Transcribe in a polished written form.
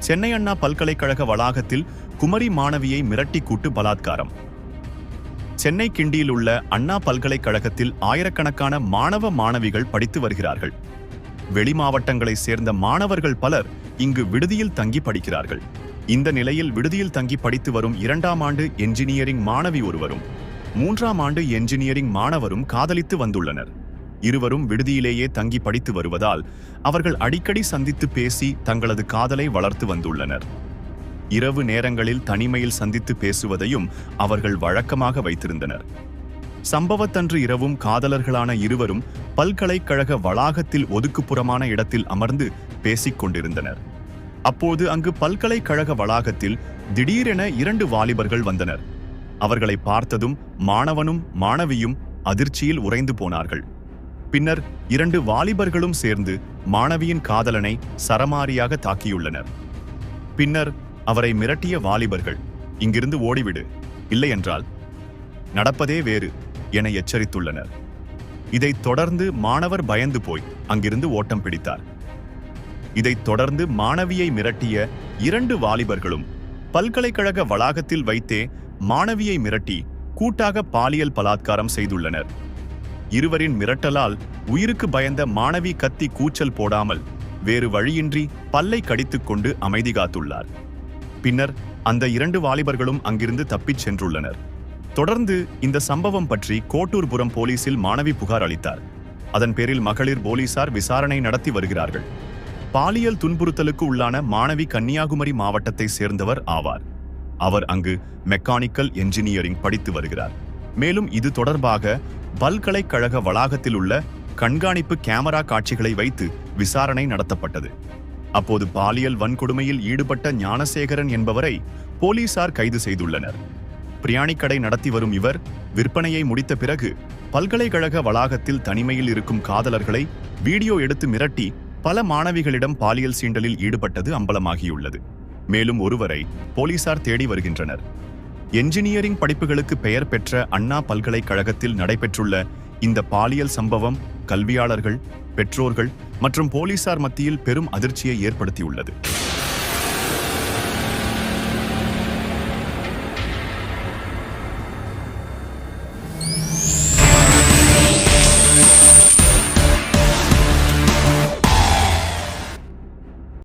சென்னை அண்ணா பல்கலைக்கழக வளாகத்தில் குமரி மாணவியை மிரட்டி கூட்டு பலாத்காரம். சென்னை கிண்டியில் உள்ள அண்ணா பல்கலைக்கழகத்தில் ஆயிரக்கணக்கான மாணவ மாணவிகள் படித்து வருகிறார்கள். வெளி மாவட்டங்களைச் சேர்ந்த மாணவர்கள் பலர் இங்கு விடுதியில் தங்கி படிக்கிறார்கள். இந்த நிலையில் விடுதியில் தங்கி படித்து வரும் 2ஆம் ஆண்டு என்ஜினியரிங் மாணவி ஒருவரும் 3ஆம் ஆண்டு என்ஜினியரிங் மாணவரும் காதலித்து வந்துள்ளனர். இருவரும் விடுதியிலேயே தங்கி படித்து வருவதால் அவர்கள் அடிக்கடி சந்தித்து பேசி தங்களது காதலை வளர்த்து வந்துள்ளனர். இரவு நேரங்களில் தனிமையில் சந்தித்து பேசுவதையும் அவர்கள் வழக்கமாக வைத்திருந்தனர். சம்பவத்தன்று இரவும் காதலர்களான இருவரும் பல்கலைக்கழக வளாகத்தில் ஒதுக்குப்புறமான இடத்தில் அமர்ந்து பேசிக் கொண்டிருந்தனர். அப்போது அங்கு பல்கலைக்கழக வளாகத்தில் திடீரென 2 வாலிபர்கள் வந்தனர். அவர்களை பார்த்ததும் மாணவனும் மாணவியும் அதிர்ச்சியில் உறைந்து போனார்கள். பின்னர் 2 வாலிபர்களும் சேர்ந்து மாணவியின் காதலனை சரமாரியாக தாக்கியுள்ளனர். பின்னர் அவரை மிரட்டிய வாலிபர்கள், இங்கிருந்து ஓடிவிடு, இல்லையென்றால் நடப்பதே வேறு என எச்சரித்துள்ளனர். இதைத் தொடர்ந்து மாணவர் பயந்து போய் அங்கிருந்து ஓட்டம் பிடித்தார். இதைத் தொடர்ந்து மாணவியை மிரட்டிய 2 வாலிபர்களும் பல்கலைக்கழக வளாகத்தில் வைத்தே மாணவியை மிரட்டி கூட்டாக பாலியல் பலாத்காரம் செய்துள்ளனர். இருவரின் மிரட்டலால் உயிருக்கு பயந்த மாணவி கத்தி கூச்சல் போடாமல் வேறு வழியின்றி பல்லை கடித்துக் கொண்டு அமைதி காத்துள்ளார். பின்னர் அந்த 2 வாலிபர்களும் அங்கிருந்து தப்பிச் சென்றுள்ளனர். தொடர்ந்து இந்த சம்பவம் பற்றி கோட்டூர்புரம் போலீசில் மாணவி புகார் அளித்தார். அதன் பேரில் மகளிர் போலீசார் விசாரணை நடத்தி வருகிறார்கள். பாலியல் துன்புறுத்தலுக்கு உள்ளான மாணவி கன்னியாகுமரி மாவட்டத்தை சேர்ந்தவர் ஆவார். அவர் அங்கு மெக்கானிக்கல் என்ஜினியரிங் படித்து வருகிறார். மேலும் இது தொடர்பாக பல்கலைக்கழக வளாகத்தில் உள்ள கண்காணிப்பு கேமரா காட்சிகளை வைத்து விசாரணை நடத்தப்பட்டது. அப்போது பாலியல் வன்கொடுமையில் ஈடுபட்ட ஞானசேகரன் என்பவரை போலீசார் கைது செய்துள்ளனர். பிரியாணி கடை நடத்தி வரும் இவர் விற்பனையை முடித்த பிறகு பல்கலைக்கழக வளாகத்தில் தனிமையில் இருக்கும் காதலர்களை வீடியோ எடுத்து மிரட்டி பல மாணவிகளிடம் பாலியல் சீண்டலில் ஈடுபட்டது அம்பலமாகியுள்ளது. மேலும் ஒருவரை போலீசார் தேடி வருகின்றனர். என்ஜினியரிங் படிப்புகளுக்கு பெயர் பெற்ற அண்ணா பல்கலைக்கழகத்தில் நடைபெற்றுள்ள இந்த பாலியல் சம்பவம் கல்வியாளர்கள், பெற்றோர்கள் மற்றும் போலீசார் மத்தியில் பெரும் அதிர்ச்சியை ஏற்படுத்தியுள்ளது.